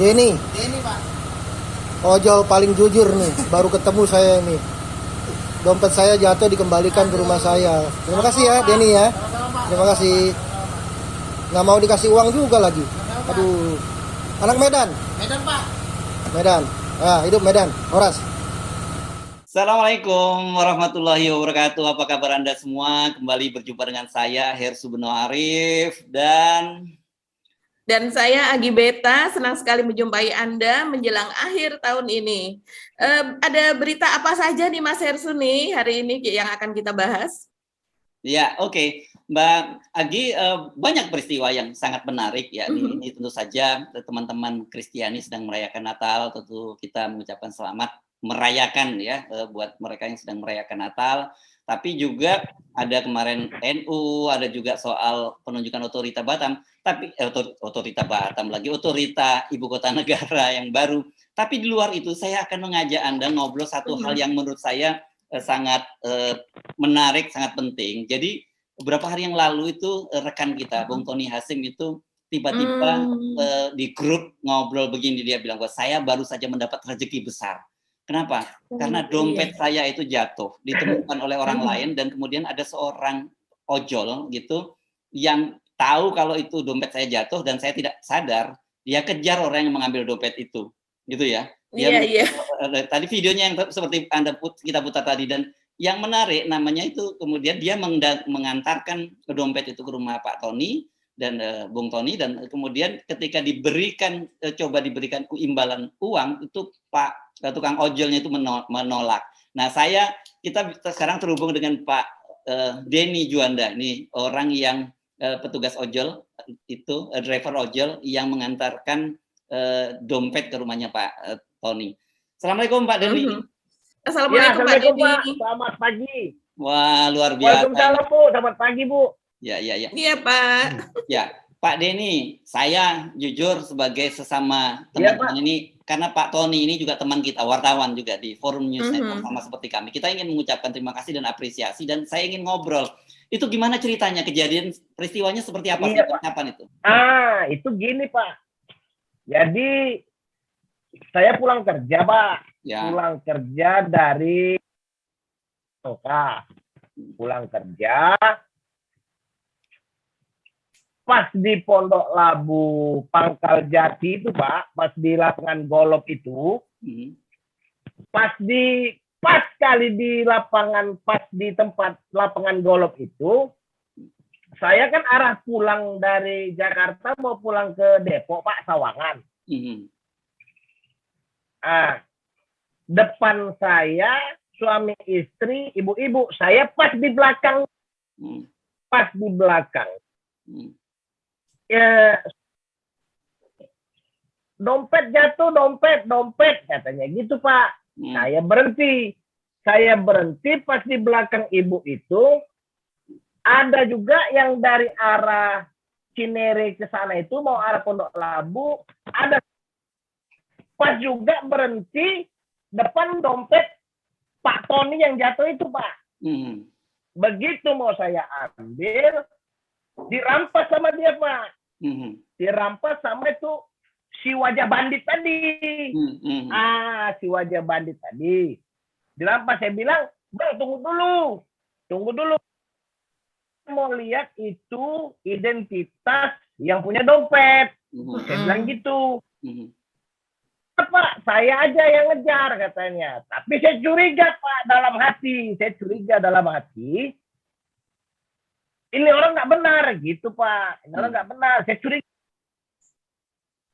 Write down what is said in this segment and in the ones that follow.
Denny, Denny Pak. ojol paling jujur nih. Baru ketemu saya ini. Dompet saya jatuh dikembalikan ke rumah saya. Terima kasih ya Denny ya. Terima kasih. Nggak mau dikasih uang juga lagi. Aduh. Anak Medan. Medan Pak. Medan. Ah, hidup Medan. Horas. Assalamualaikum warahmatullahi wabarakatuh. Apa kabar Anda semua? Kembali berjumpa dengan saya Hersu Beno Arif dan saya Agi Beta. Senang sekali menjumpai Anda menjelang akhir tahun ini. Ada berita apa saja nih Mas Hersu nih hari ini yang akan kita bahas? Ya, oke. Mbak Agi, banyak peristiwa yang sangat menarik ya. Ini tentu saja teman-teman Kristiani sedang merayakan Natal, tentu kita mengucapkan selamat merayakan ya buat mereka yang sedang merayakan Natal. Tapi juga ada kemarin NU, ada juga soal penunjukan otorita Batam, tapi otorita Batam lagi, otorita ibu kota negara yang baru. Tapi di luar itu saya akan mengajak Anda ngobrol satu hal yang menurut saya sangat menarik, sangat penting. Jadi beberapa hari yang lalu itu rekan kita, Bung Tony Hasim itu tiba-tiba di grup ngobrol begini, dia bilang bahwa saya baru saja mendapat rezeki besar. Kenapa? Karena dompet saya itu jatuh, ditemukan oleh orang lain, dan kemudian ada seorang ojol gitu yang tahu kalau itu dompet saya jatuh dan saya tidak sadar, dia kejar orang yang mengambil dompet itu, gitu ya. Dia tadi videonya yang seperti kita putar tadi, dan yang menarik namanya itu kemudian dia mengantarkan dompet itu ke rumah Pak Tony dan Bung Tony, dan kemudian ketika diberikan diberikan imbalan uang itu Pak tukang ojolnya itu menolak. Nah, kita sekarang terhubung dengan Pak Denny Juanda, ini orang yang petugas ojol itu, driver ojol yang mengantarkan dompet ke rumahnya Pak Tony. Assalamualaikum Pak Denny. Assalamualaikum Pak Denny. Pak. Selamat pagi. Wah, luar biasa. Waalaikumsalam Bu. Selamat pagi Bu. Ya. Iya Pak. Ya, Pak Denny, saya jujur sebagai sesama teman-teman ini, karena Pak Tony ini juga teman kita, wartawan juga di Forum News Network, sama seperti kami. Kita ingin mengucapkan terima kasih dan apresiasi, dan saya ingin ngobrol. Itu gimana ceritanya, kejadian peristiwanya seperti apa? Iya, Pak. Kapan itu? Itu gini Pak. Jadi saya pulang kerja Pak. Ya. Pulang kerja dari pulang kerja. Pas di Pondok Labu Pangkal Jati itu Pak, pas di lapangan golf itu, pas kali di tempat lapangan golf itu, saya kan arah pulang dari Jakarta mau pulang ke Depok Pak, Sawangan. Depan saya suami istri, ibu-ibu, saya pas di belakang. Ya, dompet jatuh, dompet katanya gitu Pak. Saya berhenti pas di belakang ibu itu ada juga yang dari arah Cinere ke sana itu mau arah Pondok Labu, ada pas juga berhenti depan dompet Pak Tony yang jatuh itu Pak. Begitu mau saya ambil, dirampas sama dia Pak. Dirampas sama itu si wajah bandit tadi. Si wajah bandit tadi dirampas. Saya bilang, Bang, tunggu dulu, mau lihat itu identitas yang punya dompet. Saya bilang gitu. Pak, saya aja yang ngejar katanya. Tapi saya curiga Pak dalam hati. Ini orang nggak benar gitu Pak. Ini orang nggak benar. Saya curiga.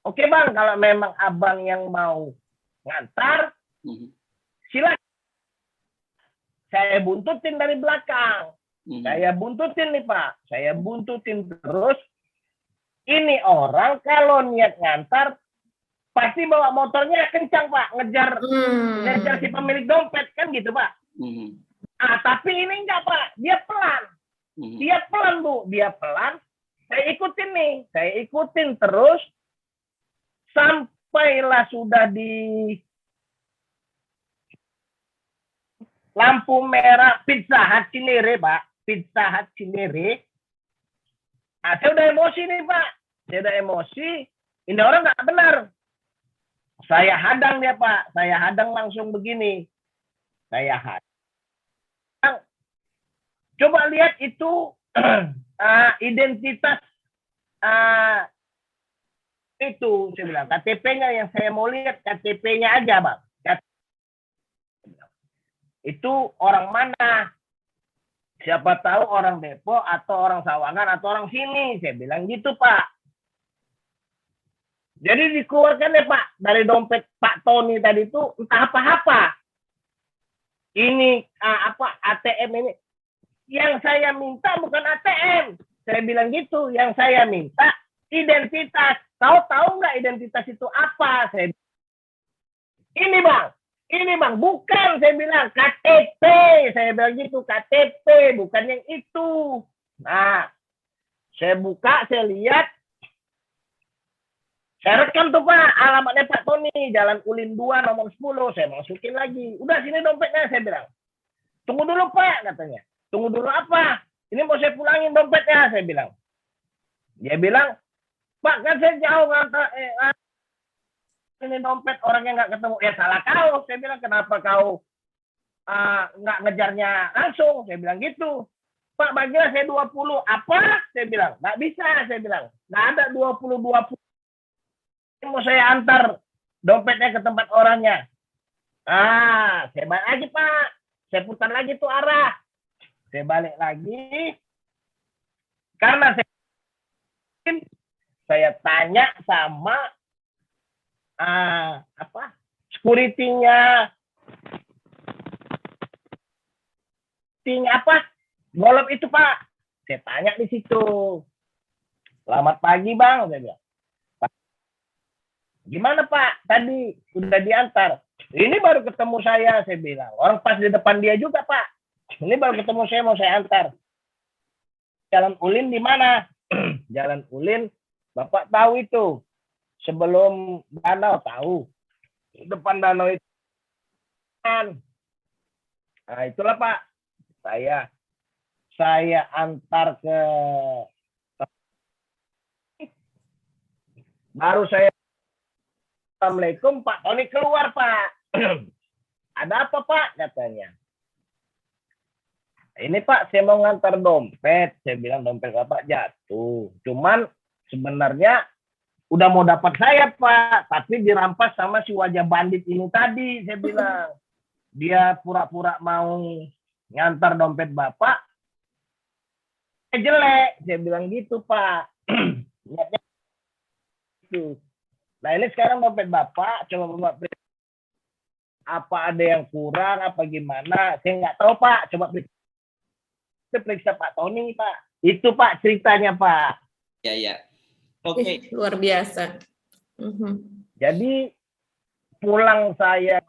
Oke Bang, kalau memang abang yang mau ngantar, silakan. Saya buntutin dari belakang. Saya buntutin nih Pak. Saya buntutin terus. Ini orang kalau niat ngantar, pasti bawa motornya kencang Pak. Ngejar si pemilik dompet kan gitu Pak. Tapi ini enggak Pak. Dia pelan. Dia pelan Bu, dia pelan. Saya ikutin terus sampailah sudah di lampu merah Pizza Hut Cinere Pak, Pizza Hut Cinere. Saya udah emosi nih Pak, ini orang nggak benar. Saya hadang dia Pak, saya hadang langsung begini. Saya hadang. Coba lihat itu identitas itu, saya bilang KTP-nya yang saya mau lihat KTP-nya aja Bang. Itu orang mana? Siapa tahu orang Depok atau orang Sawangan atau orang sini, saya bilang gitu Pak. Jadi dikeluarkan ya Pak dari dompet Pak Tony tadi itu entah apa-apa. Ini ATM ini. Yang saya minta bukan ATM. Saya bilang gitu. Yang saya minta identitas. Tahu nggak identitas itu apa? Ini bang, bukan. Saya bilang KTP. Saya bilang gitu, KTP, bukan yang itu. Nah, saya buka, saya lihat. Saya rekam tuh Pak, alamatnya Pak Tony, Jalan Ulin 2 nomor 10. Saya masukin lagi. Udah sini dompetnya, saya bilang. Tunggu dulu Pak, katanya. Tunggu dulu apa? Ini mau saya pulangin dompetnya, saya bilang. Dia bilang, Pak, kan saya jauh ngantar, ini dompet orangnya nggak ketemu. Ya salah kau. Saya bilang, kenapa kau nggak ngejarnya langsung? Saya bilang gitu. Pak, bagilah saya 20. Apa? Saya bilang, nggak bisa. Saya bilang, nggak ada 20. Ini mau saya antar dompetnya ke tempat orangnya. Saya balik lagi Pak. Saya putar lagi tuh arah. Saya balik lagi. Karena saya tanya sama security-nya golop itu Pak. Saya tanya di situ. Selamat pagi Bang, saya bilang. Gimana Pak? Tadi udah diantar. Ini baru ketemu saya bilang. Orang pas di depan dia juga Pak. Ini baru ketemu saya, mau saya antar. Jalan Ulin di mana? Jalan Ulin, Bapak tahu itu. Sebelum danau tahu. Depan danau itu. Nah itulah Pak. Saya antar ke. Baru saya. Assalamualaikum Pak Tony keluar Pak. Ada apa Pak? Katanya. Ini Pak saya mau ngantar dompet. Saya bilang dompet Bapak jatuh. Cuman sebenarnya udah mau dapat saya Pak. Tapi dirampas sama si wajah bandit ini tadi. Saya bilang. Dia pura-pura mau ngantar dompet Bapak. Jelek. Saya bilang gitu Pak. Gitu. Nah ini sekarang dompet Bapak, coba Bapak apa ada yang kurang, apa gimana? Saya nggak tahu Pak, coba periksa Pak Tony Pak. Itu Pak ceritanya Pak. Ya. Oke. Luar biasa. Jadi pulang saya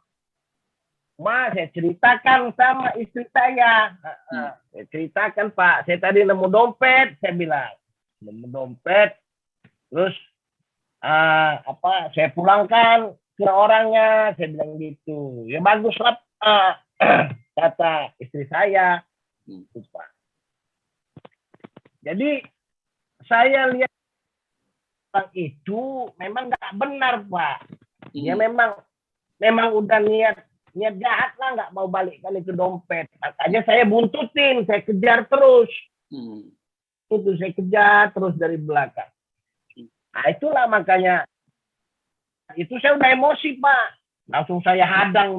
ceritakan sama istri saya. Saya ceritakan Pak, saya tadi nemu dompet, saya bilang. Nemu dompet, terus saya pulangkan ke orangnya, saya bilang gitu. Ya bagus lah kata istri saya itu Pak. Jadi saya lihat orang itu memang nggak benar Pak. Dia memang udah niat jahat lah, nggak mau balik kali ke dompet. Makanya saya buntutin, saya kejar terus. Itu saya kejar terus dari belakang. Nah itulah makanya itu saya udah emosi Pak, langsung saya hadang.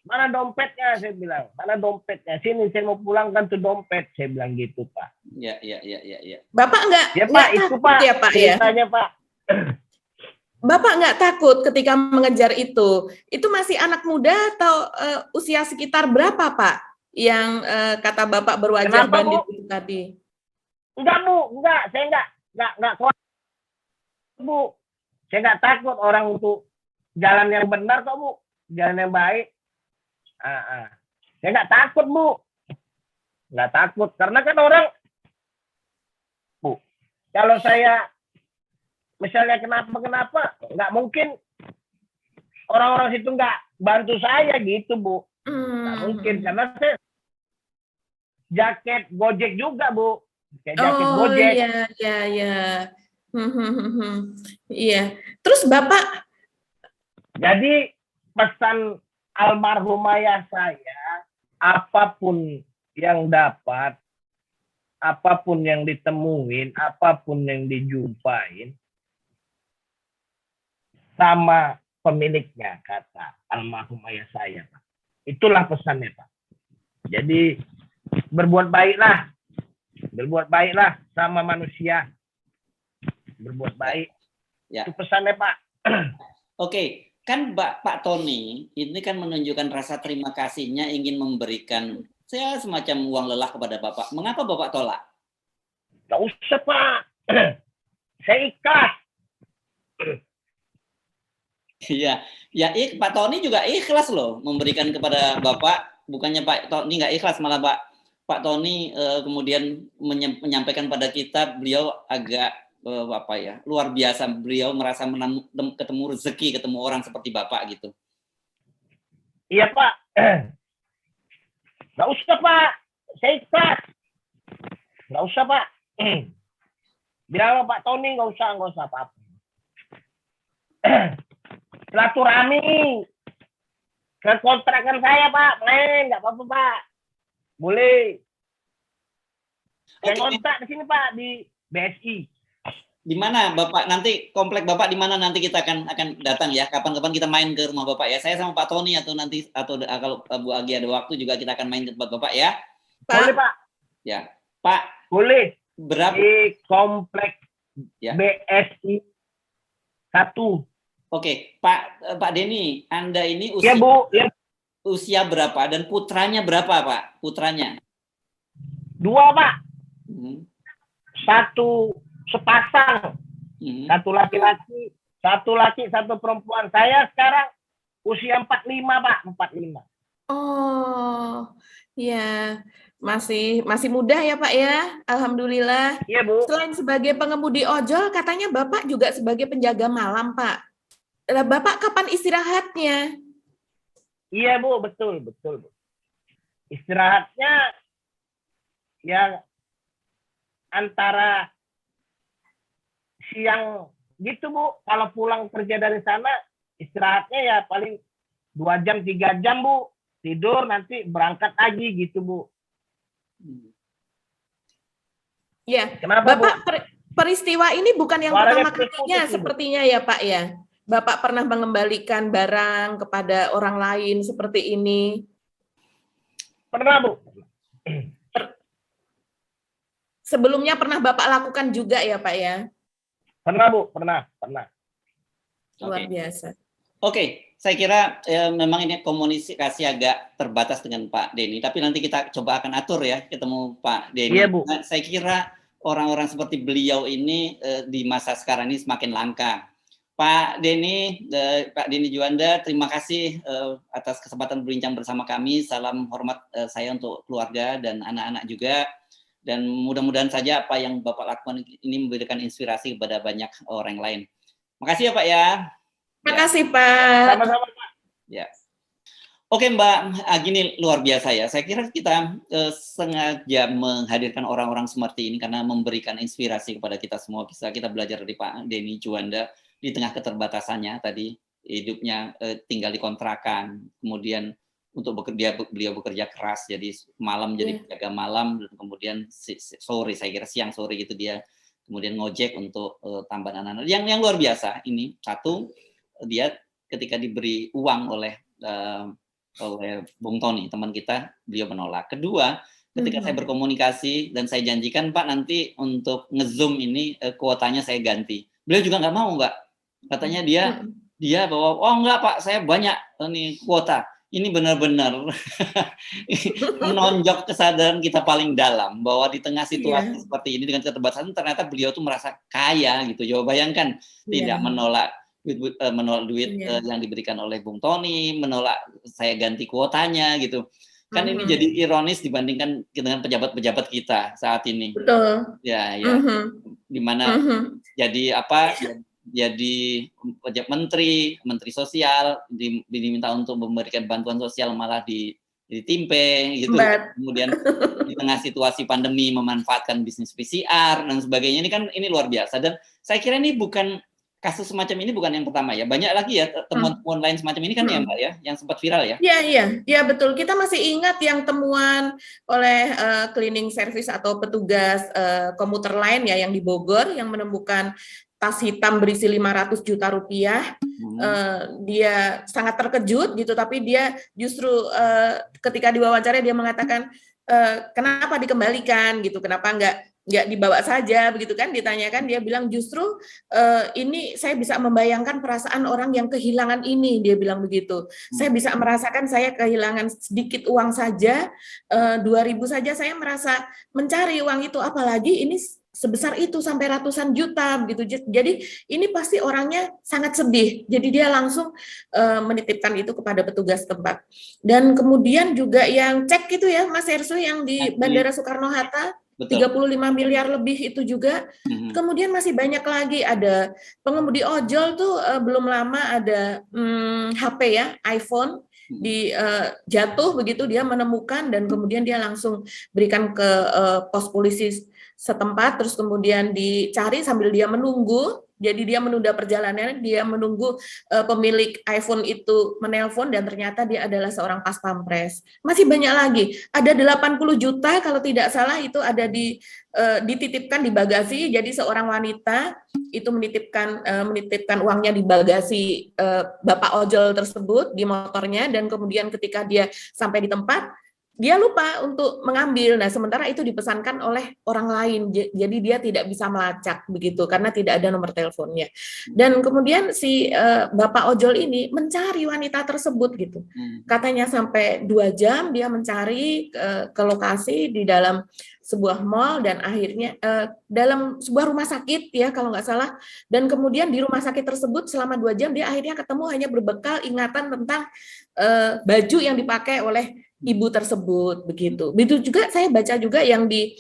Mana dompetnya? Saya bilang, mana dompetnya? Sini saya mau pulangkan tuh dompet, saya bilang gitu Pak. Ya. Bapak nggak Pak itu Pak ya Pak ya? Ceritanya Pak. Bapak nggak takut ketika mengejar itu? Itu masih anak muda atau usia sekitar berapa Pak? Yang kata Bapak berwajah Kenapa, bandit Bu? itu tadi? Enggak Bu, enggak, saya enggak kuat Bu. Saya nggak takut orang untuk jalan yang benar kok Bu, jalan yang baik. Saya nggak takut Bu, nggak takut karena kan orang Bu. Kalau saya misalnya kenapa nggak mungkin orang-orang situ nggak bantu saya gitu Bu, nggak mungkin karena saya jaket Gojek juga Bu, kayak jaket Gojek. Iya. Iya. Terus Bapak Jadi pesan almarhum ayah saya, apapun yang dapat, apapun yang ditemuin, apapun yang dijumpain, sama pemiliknya, kata almarhum ayah saya, Pak. Itulah pesannya, Pak. Jadi berbuat baiklah sama manusia, berbuat baik. Ya. Itu pesannya, Pak. Oke, kan Pak Tony ini kan menunjukkan rasa terima kasihnya, ingin memberikan saya semacam uang lelah kepada Bapak. Mengapa Bapak tolak? Gak usah, Pak. Saya ikhlas. Iya, Pak Tony juga ikhlas loh memberikan kepada Bapak. Bukannya Pak Tony nggak ikhlas, malah Pak Tony kemudian menyampaikan pada kita, beliau agak luar biasa. Beliau merasa ketemu rezeki, ketemu orang seperti Bapak gitu. Iya, Pak. Gak usah, Pak. Saya ikhlas. Gak usah, Pak. Bilang Pak Tony nggak usah apa-apa. Silaturahmi ke kontrakan saya, Pak. Nggak apa-apa, Pak. Boleh. Saya kontrak di sini, Pak, di BSI. Di mana Bapak nanti, komplek Bapak di mana nanti kita akan datang ya, kapan-kapan kita main ke rumah Bapak ya. Saya sama Pak Tony atau kalau Bu Agi ada waktu juga kita akan main ke tempat Bapak ya. Boleh, Pak. Ya, Pak. Boleh. Berapa? Di komplek ya. BSI 1. Oke, Pak Denny, Anda ini usia, ya, Bu. Ya. Usia berapa dan putranya berapa, Pak? Putranya? 2, Pak. 1 sepasang. 1 laki-laki, 1 laki, 1 perempuan. Saya sekarang usia 45, Pak. 45. Oh, ya. Masih muda ya, Pak ya. Alhamdulillah. Iya, Bu. Selain sebagai pengemudi ojol, katanya Bapak juga sebagai penjaga malam, Pak. Bapak kapan istirahatnya? Iya, Bu, betul, Bu. Istirahatnya ya antara siang gitu, Bu. Kalau pulang kerja dari sana, istirahatnya ya paling 2 jam, 3 jam, Bu. Tidur, nanti berangkat lagi gitu, Bu. Ya, kenapa, Bapak, Bu? Peristiwa ini bukan yang Suaranya pertama kalinya sepertinya ya, Pak ya. Bapak pernah mengembalikan barang kepada orang lain seperti ini? Pernah, Bu. Sebelumnya pernah Bapak lakukan juga ya, Pak ya? Pernah, Bu. Pernah. Luar biasa. Oke, saya kira memang ini komunikasi agak terbatas dengan Pak Denny, tapi nanti kita coba akan atur ya ketemu Pak Denny. Iya, Bu. Nah, saya kira orang-orang seperti beliau ini di masa sekarang ini semakin langka. Pak Denny Juanda, terima kasih atas kesempatan berbincang bersama kami. Salam hormat saya untuk keluarga dan anak-anak juga. Dan mudah-mudahan saja apa yang Bapak lakukan ini memberikan inspirasi kepada banyak orang lain. Makasih ya Pak ya. Terima kasih Pak. Sama-sama, Pak. Ya. Oke Mbak Agi, ini luar biasa ya. Saya kira kita sengaja menghadirkan orang-orang seperti ini karena memberikan inspirasi kepada kita semua. Bisa kita belajar dari Pak Denny Juanda di tengah keterbatasannya tadi, hidupnya tinggal di kontrakan, kemudian untuk beliau bekerja keras, jadi malam jadi penjaga malam, dan kemudian sore, saya kira siang sore gitu dia kemudian ngojek untuk tambahan anak-anak. Yang luar biasa ini, satu, dia ketika diberi uang oleh Bung Tony, teman kita, beliau menolak. Kedua, ketika saya berkomunikasi dan saya janjikan Pak nanti untuk nge-zoom ini kuotanya saya ganti. Beliau juga nggak mau, Mbak. Katanya dia bahwa oh enggak Pak, saya banyak nih kuota. Ini benar-benar menonjok kesadaran kita paling dalam bahwa di tengah situasi seperti ini dengan keterbatasan ternyata beliau tuh merasa kaya gitu. Coba bayangkan tidak menolak duit yang diberikan oleh Bung Tony, menolak saya ganti kuotanya gitu. Kan ini jadi ironis dibandingkan dengan pejabat-pejabat kita saat ini. Betul. Ya. Di mana jadi apa? Jadi menteri sosial diminta untuk memberikan bantuan sosial malah ditimpe gitu. Kemudian di tengah situasi pandemi memanfaatkan bisnis PCR dan sebagainya, ini luar biasa. Dan saya kira ini bukan kasus semacam ini bukan yang pertama ya. Banyak lagi ya temuan-temuan lain semacam ini kan ya Mbak ya, yang sempat viral ya. Iya betul. Kita masih ingat yang temuan oleh cleaning service atau petugas komuter lain ya yang di Bogor yang menemukan tas hitam berisi 500 juta rupiah. Dia sangat terkejut gitu, tapi dia justru ketika diwawancara dia mengatakan kenapa dikembalikan gitu, kenapa nggak dibawa saja begitu kan, ditanyakan dia bilang justru ini saya bisa membayangkan perasaan orang yang kehilangan ini, dia bilang begitu. Saya bisa merasakan saya kehilangan sedikit uang saja, 2.000 saja saya merasa mencari uang itu, apalagi ini sebesar itu sampai ratusan juta begitu. Jadi ini pasti orangnya sangat sedih. Jadi dia langsung menitipkan itu kepada petugas tempat. Dan kemudian juga yang cek itu ya Mas Hersu yang di Bandara Soekarno-Hatta, 35 miliar lebih itu juga. Kemudian masih banyak lagi, ada pengemudi ojol tuh belum lama ada HP ya, iPhone di jatuh begitu, dia menemukan dan kemudian dia langsung berikan ke pos polisi setempat, terus kemudian dicari sambil dia menunggu. Jadi dia menunda perjalanannya, dia menunggu pemilik iPhone itu menelpon dan ternyata dia adalah seorang pas pampres. Masih banyak lagi, ada 80 juta kalau tidak salah itu ada dititipkan di bagasi. Jadi seorang wanita itu menitipkan uangnya di bagasi bapak ojol tersebut di motornya, dan kemudian ketika dia sampai di tempat dia lupa untuk mengambil. Nah, sementara itu dipesankan oleh orang lain. Jadi dia tidak bisa melacak begitu karena tidak ada nomor teleponnya. Dan kemudian si bapak ojol ini mencari wanita tersebut gitu. Katanya sampai 2 jam dia mencari ke lokasi di dalam sebuah mall dan akhirnya dalam sebuah rumah sakit ya kalau nggak salah. Dan kemudian di rumah sakit tersebut selama 2 jam dia akhirnya ketemu hanya berbekal ingatan tentang baju yang dipakai oleh ibu tersebut begitu. Begitu juga saya baca juga yang di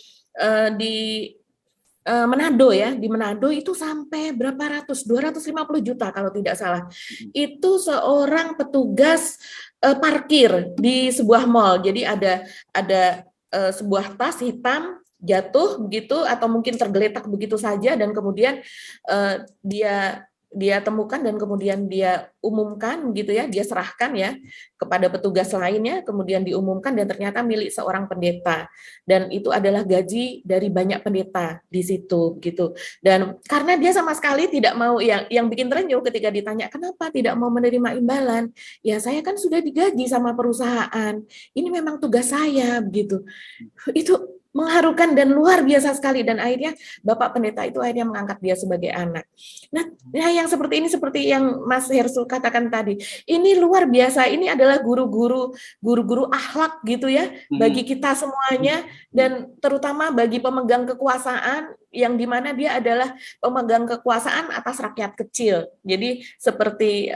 Manado ya, di Manado itu sampai berapa ratus, 250 juta kalau tidak salah. Itu seorang petugas parkir di sebuah mall. Jadi ada sebuah tas hitam jatuh begitu atau mungkin tergeletak begitu saja dan kemudian dia temukan dan kemudian dia umumkan gitu ya, dia serahkan ya kepada petugas lainnya, kemudian diumumkan dan ternyata milik seorang pendeta, dan itu adalah gaji dari banyak pendeta di situ gitu. Dan karena dia sama sekali tidak mau, yang bikin terenyuh ketika ditanya kenapa tidak mau menerima imbalan, ya saya kan sudah digaji sama perusahaan, ini memang tugas saya begitu. Itu mengharukan dan luar biasa sekali, dan akhirnya Bapak Pendeta itu akhirnya mengangkat dia sebagai anak. Nah, yang seperti ini, seperti yang Mas Hersul katakan tadi, ini luar biasa. Ini adalah guru-guru akhlak gitu ya bagi kita semuanya, dan terutama bagi pemegang kekuasaan yang dimana dia adalah pemegang kekuasaan atas rakyat kecil. Jadi seperti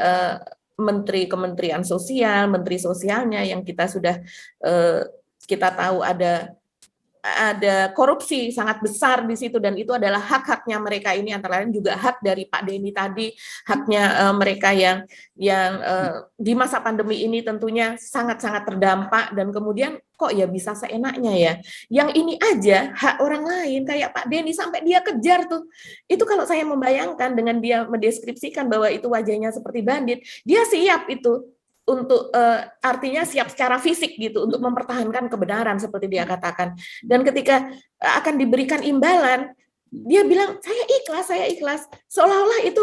Menteri Kementerian Sosial, Menteri Sosialnya yang kita sudah kita tahu ada korupsi sangat besar di situ, dan itu adalah hak-haknya mereka ini, antara lain juga hak dari Pak Denny tadi, haknya mereka yang di masa pandemi ini tentunya sangat-sangat terdampak, dan kemudian kok ya bisa seenaknya ya, yang ini aja hak orang lain kayak Pak Denny sampai dia kejar tuh. Itu kalau saya membayangkan dengan dia mendeskripsikan bahwa itu wajahnya seperti bandit, dia siap itu untuk artinya siap secara fisik gitu untuk mempertahankan kebenaran seperti dia katakan. Dan ketika akan diberikan imbalan, dia bilang saya ikhlas, seolah-olah itu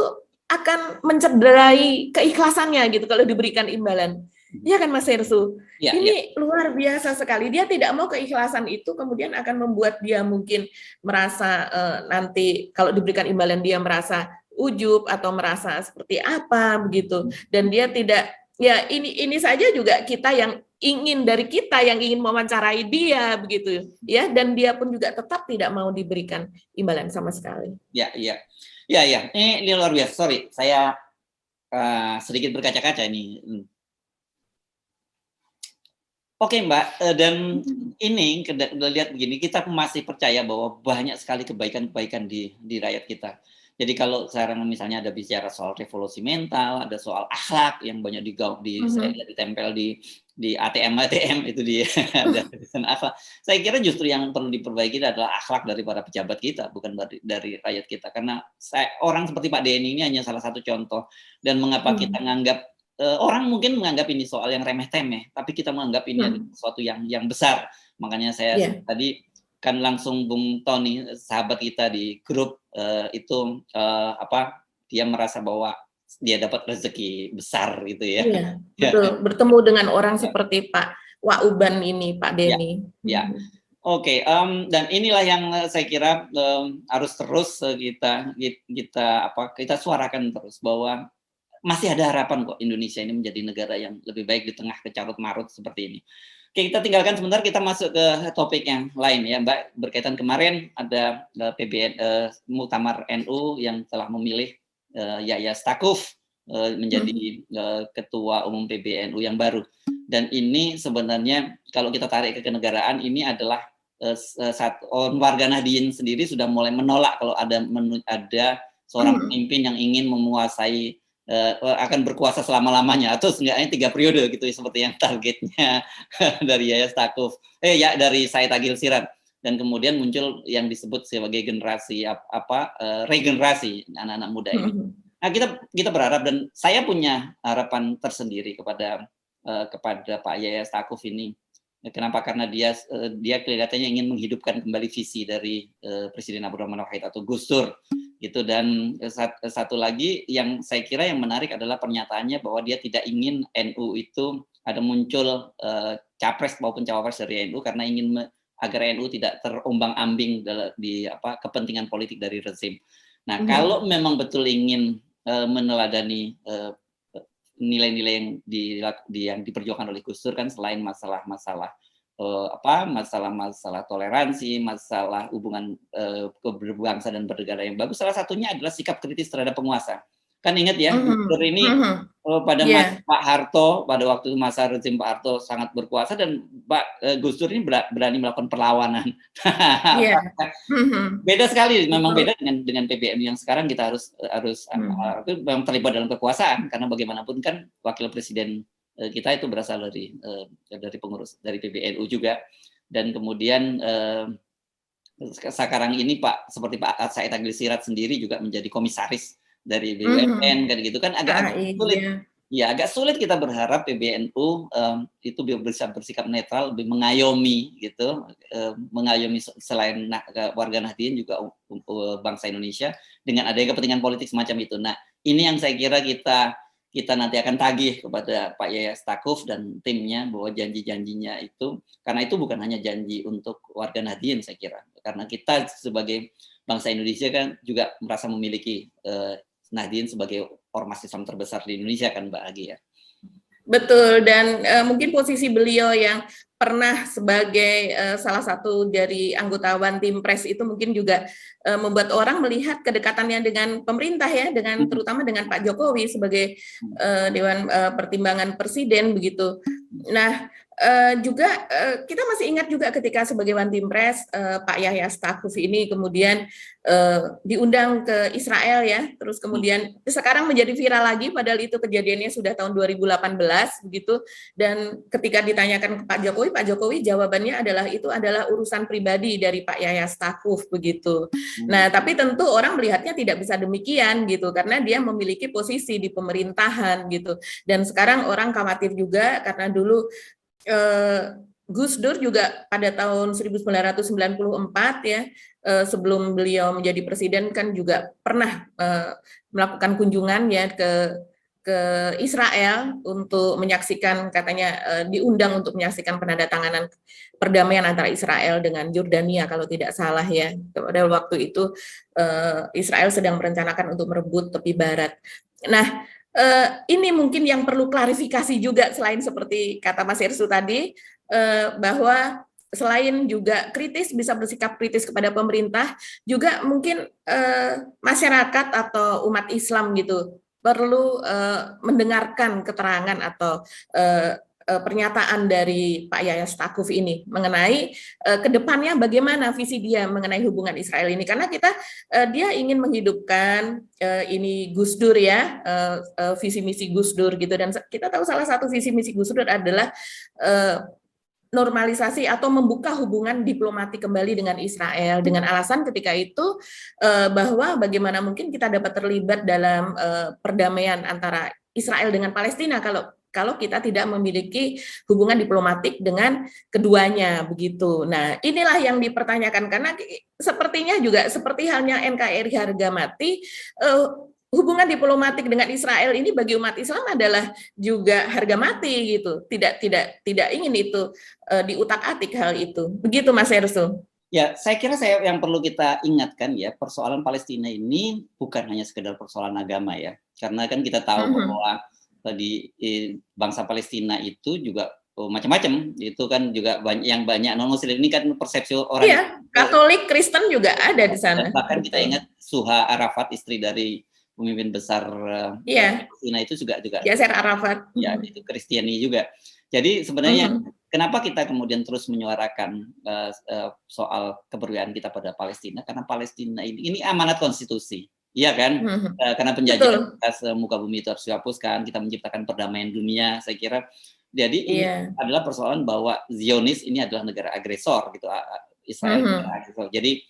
akan mencederai keikhlasannya gitu kalau diberikan imbalan. Ya kan Mas Hersu? Ya, ini luar biasa sekali. Dia tidak mau keikhlasan itu kemudian akan membuat dia mungkin merasa nanti kalau diberikan imbalan dia merasa ujub atau merasa seperti apa begitu. Dan dia tidak, ya ini saja juga kita yang ingin mewawancarai dia begitu ya, dan dia pun juga tetap tidak mau diberikan imbalan sama sekali. Ya. Ini luar biasa. Sorry, saya sedikit berkaca-kaca ini. Oke Mbak, dan ini udah lihat begini, kita masih percaya bahwa banyak sekali kebaikan-kebaikan di rakyat kita. Jadi kalau sekarang misalnya ada bicara soal revolusi mental, ada soal akhlak yang banyak saya lihat ditempel di ATM itu di ada tulisan akhlak. Saya kira justru yang perlu diperbaiki adalah akhlak dari para pejabat kita, bukan dari rakyat kita. Karena orang seperti Pak Denny ini hanya salah satu contoh. Dan mengapa kita menganggap orang mungkin menganggap ini soal yang remeh-temeh, tapi kita menganggap ini adalah sesuatu yang besar. Makanya saya tadi kan langsung Bung Tony, sahabat kita di grup itu dia merasa bahwa dia dapat rezeki besar gitu ya. Iya, betul. Bertemu dengan orang seperti Pak Wauban ini, Pak Denny. Ya. Oke, dan inilah yang saya kira harus terus kita suarakan terus bahwa masih ada harapan kok Indonesia ini menjadi negara yang lebih baik di tengah kecarut marut seperti ini. Oke, kita tinggalkan sebentar, kita masuk ke topik yang lain ya, Mbak. Berkaitan kemarin ada Muktamar NU yang telah memilih Yahya Stakuf menjadi ketua umum PBNU yang baru. Dan ini sebenarnya kalau kita tarik ke kenegaraan, ini adalah warga Nahdien sendiri sudah mulai menolak kalau ada seorang pemimpin yang ingin menguasai akan berkuasa selama-lamanya atau seenggaknya 3 periode gitu seperti yang targetnya dari Yahya Stakuf dari Said Agil Siraj. Dan kemudian muncul yang disebut sebagai generasi regenerasi anak-anak muda ini. Nah, kita berharap, dan saya punya harapan tersendiri kepada Pak Yahya Stakuf ini. Kenapa? Karena dia kelihatannya ingin menghidupkan kembali visi dari Presiden Abdurrahman Wahid atau Gus Dur gitu. Dan satu lagi yang saya kira yang menarik adalah pernyataannya bahwa dia tidak ingin NU itu ada muncul capres maupun cawapres dari NU karena ingin agar NU tidak terombang-ambing di kepentingan politik dari rezim. Nah, kalau memang betul ingin meneladani nilai-nilai yang diperjuangkan oleh Gus Dur, kan selain masalah toleransi, masalah hubungan berbangsa dan bernegara yang bagus, salah satunya adalah sikap kritis terhadap penguasa. Kan ingat ya, Gus Dur ini pada Pak Harto, pada waktu masa rezim Pak Harto sangat berkuasa, dan Pak Gus Dur ini berani melakukan perlawanan. Beda sekali, memang beda dengan PBNU yang sekarang kita harus memang terlibat dalam kekuasaan, karena bagaimanapun kan wakil presiden kita itu berasal dari pengurus dari PBNU juga. Dan kemudian sekarang ini seperti Pak Said Agil Siraj sendiri juga menjadi komisaris dari BUMN kan gitu kan, agak sulit. Ya, agak sulit kita berharap PBNU itu bisa bersikap netral, lebih mengayomi gitu, mengayomi selain warga Nahdien juga bangsa Indonesia dengan adanya kepentingan politik semacam itu. Nah, ini yang saya kira kita nanti akan tagih kepada Pak Yahya Stakuf dan timnya bahwa janji-janjinya itu, karena itu bukan hanya janji untuk warga Nahdien saya kira, karena kita sebagai bangsa Indonesia kan juga merasa memiliki Nahdien sebagai ormas Islam terbesar di Indonesia kan Mbak Agi ya. Betul, dan mungkin posisi beliau yang pernah sebagai salah satu dari anggota One Team Press itu mungkin juga membuat orang melihat kedekatannya dengan pemerintah ya, dengan terutama dengan Pak Jokowi sebagai Dewan Pertimbangan Presiden begitu. Nah, juga kita masih ingat juga ketika sebagai One Team Press Pak Yahya Stakuf ini kemudian diundang ke Israel ya, terus kemudian sekarang menjadi viral lagi padahal itu kejadiannya sudah tahun 2018 begitu. Dan ketika ditanyakan ke Pak Jokowi jawabannya adalah itu adalah urusan pribadi dari Pak Yahya Stakuf begitu. Nah, tapi tentu orang melihatnya tidak bisa demikian gitu karena dia memiliki posisi di pemerintahan gitu. Dan sekarang orang khawatir juga karena dulu Gus Dur juga pada tahun 1994 ya, sebelum beliau menjadi presiden kan juga pernah melakukan kunjungan ya ke Israel untuk menyaksikan, katanya diundang untuk menyaksikan penandatanganan perdamaian antara Israel dengan Yordania kalau tidak salah ya. Pada waktu itu Israel sedang merencanakan untuk merebut tepi barat. Nah, ini mungkin yang perlu klarifikasi juga selain seperti kata Mas Herssu tadi, bahwa selain juga kritis, bisa bersikap kritis kepada pemerintah, juga mungkin masyarakat atau umat Islam gitu perlu mendengarkan keterangan atau pernyataan dari Pak Yahya Stakuf ini mengenai kedepannya bagaimana visi dia mengenai hubungan Israel ini, karena dia ingin menghidupkan ini Gus Dur ya, visi misi Gus Dur gitu, dan kita tahu salah satu visi misi Gus Dur adalah normalisasi atau membuka hubungan diplomatik kembali dengan Israel, dengan alasan ketika itu bahwa bagaimana mungkin kita dapat terlibat dalam perdamaian antara Israel dengan Palestina kalau kita tidak memiliki hubungan diplomatik dengan keduanya begitu. Nah, inilah yang dipertanyakan, karena sepertinya juga seperti halnya NKRI harga mati, hubungan diplomatik dengan Israel ini bagi umat Islam adalah juga harga mati gitu. Tidak ingin itu diutak-atik hal itu. Begitu Mas Ersu. Ya, saya kira yang perlu kita ingatkan ya, persoalan Palestina ini bukan hanya sekedar persoalan agama ya. Karena kan kita tahu bahwa tadi bangsa Palestina itu juga macam-macam, itu kan juga banyak non Muslim ini kan persepsi orang. Iya, Katolik, Kristen juga ada di sana. Bahkan kita ingat Suha Arafat, istri dari pemimpin besar Palestina itu juga Yasser Arafat. Ya, itu Kristiani juga. Jadi sebenarnya kenapa kita kemudian terus menyuarakan soal keberpihakan kita pada Palestina, karena Palestina ini amanat konstitusi. Iya kan, karena penjajahan atas muka bumi itu harus dihapuskan, kita menciptakan perdamaian dunia, saya kira. Jadi ini adalah persoalan bahwa Zionis ini adalah negara agresor, gitu, Israel negara agresor. Jadi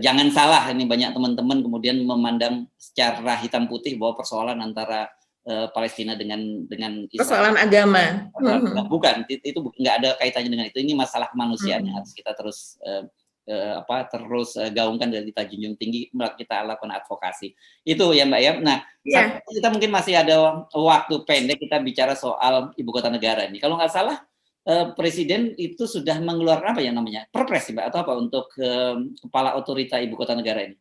jangan salah, ini banyak teman-teman kemudian memandang secara hitam putih bahwa persoalan antara Palestina dengan Israel. Persoalan agama. Bukan, itu nggak ada kaitannya dengan itu. Ini masalah kemanusiaan yang harus kita terus gaungkan dan kita junjung tinggi, kita lakukan advokasi itu ya Mbak ya. Nah, kita mungkin masih ada waktu pendek, kita bicara soal ibu kota negara ini. Kalau nggak salah Presiden itu sudah mengeluarkan apa ya namanya, perpres Mbak, atau apa untuk kepala otorita ibu kota negara ini?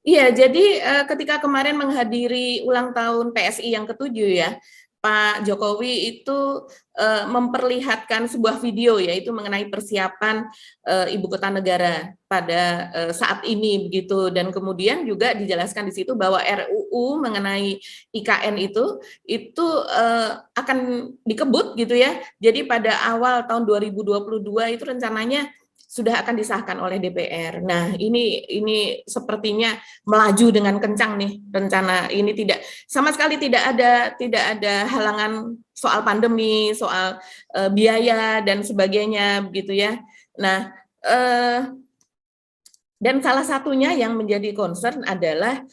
Iya, jadi ketika kemarin menghadiri ulang tahun PSI yang ke-7 ya, Pak Jokowi itu memperlihatkan sebuah video yaitu mengenai persiapan ibu kota negara pada saat ini begitu, dan kemudian juga dijelaskan di situ bahwa RUU mengenai IKN itu akan dikebut gitu ya. Jadi pada awal tahun 2022 itu rencananya sudah akan disahkan oleh DPR. Nah, ini sepertinya melaju dengan kencang nih rencana ini, sama sekali tidak ada halangan soal pandemi, soal biaya dan sebagainya begitu ya. Nah, dan salah satunya yang menjadi concern adalah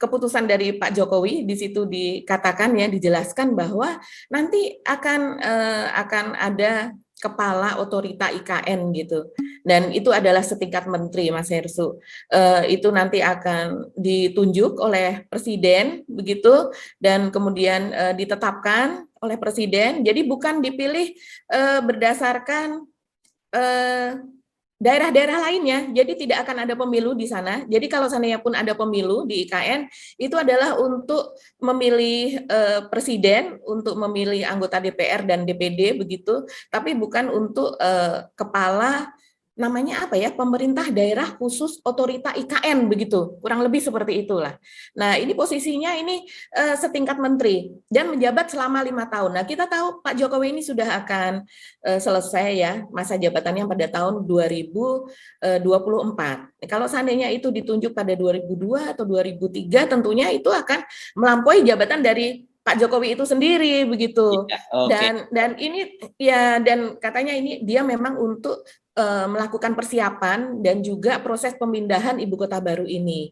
keputusan dari Pak Jokowi. Di situ dikatakan ya, dijelaskan bahwa nanti akan ada kepala otorita IKN gitu, dan itu adalah setingkat menteri Mas Hersu. Itu nanti akan ditunjuk oleh presiden begitu, dan kemudian ditetapkan oleh presiden. Jadi bukan dipilih berdasarkan daerah-daerah lainnya, jadi tidak akan ada pemilu di sana. Jadi kalau seandainya pun ada pemilu di IKN, itu adalah untuk memilih presiden, untuk memilih anggota DPR dan DPD begitu, tapi bukan untuk kepala, namanya apa ya, pemerintah daerah khusus otorita IKN begitu, kurang lebih seperti itulah. Nah, ini posisinya ini setingkat menteri dan menjabat selama 5 tahun. Nah, kita tahu Pak Jokowi ini sudah akan selesai ya masa jabatannya pada tahun 2024. Kalau seandainya itu ditunjuk pada 2002 atau 2003, tentunya itu akan melampaui jabatan dari Pak Jokowi itu sendiri begitu. Dan ini ya, dan katanya ini dia memang untuk melakukan persiapan dan juga proses pemindahan ibu kota baru ini.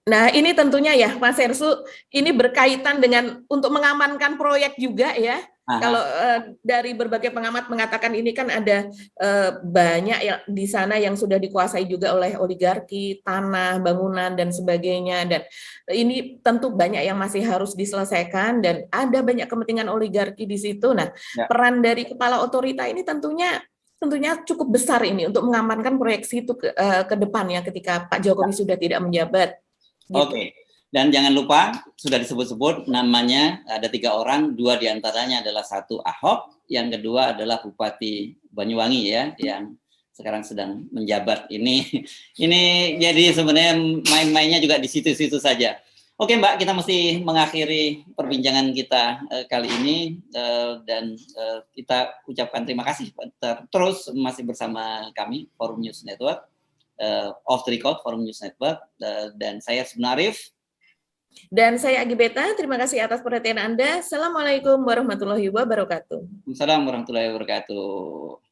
Nah, ini tentunya ya Mas Hersu, ini berkaitan dengan untuk mengamankan proyek juga ya. Kalau dari berbagai pengamat mengatakan ini kan ada banyak yang di sana yang sudah dikuasai juga oleh oligarki, tanah, bangunan dan sebagainya, dan ini tentu banyak yang masih harus diselesaikan dan ada banyak kepentingan oligarki di situ. Nah, peran dari kepala otorita ini tentunya cukup besar ini untuk mengamankan proyeksi itu ke depannya ketika Pak Jokowi sudah tidak menjabat. Gitu. Oke. Dan jangan lupa, sudah disebut-sebut namanya, ada 3 orang, 2 diantaranya adalah 1 Ahok, yang kedua adalah Bupati Banyuwangi ya, yang sekarang sedang menjabat. Ini jadi sebenarnya main-mainnya juga di situ-situ saja. Oke Mbak, kita mesti mengakhiri perbincangan kita kali ini dan kita ucapkan terima kasih terus masih bersama kami Forum News Network, Off the Record Forum News Network, dan saya Arif. Dan saya Agi Beta, terima kasih atas perhatian Anda. Assalamualaikum warahmatullahi wabarakatuh. Assalamualaikum warahmatullahi wabarakatuh.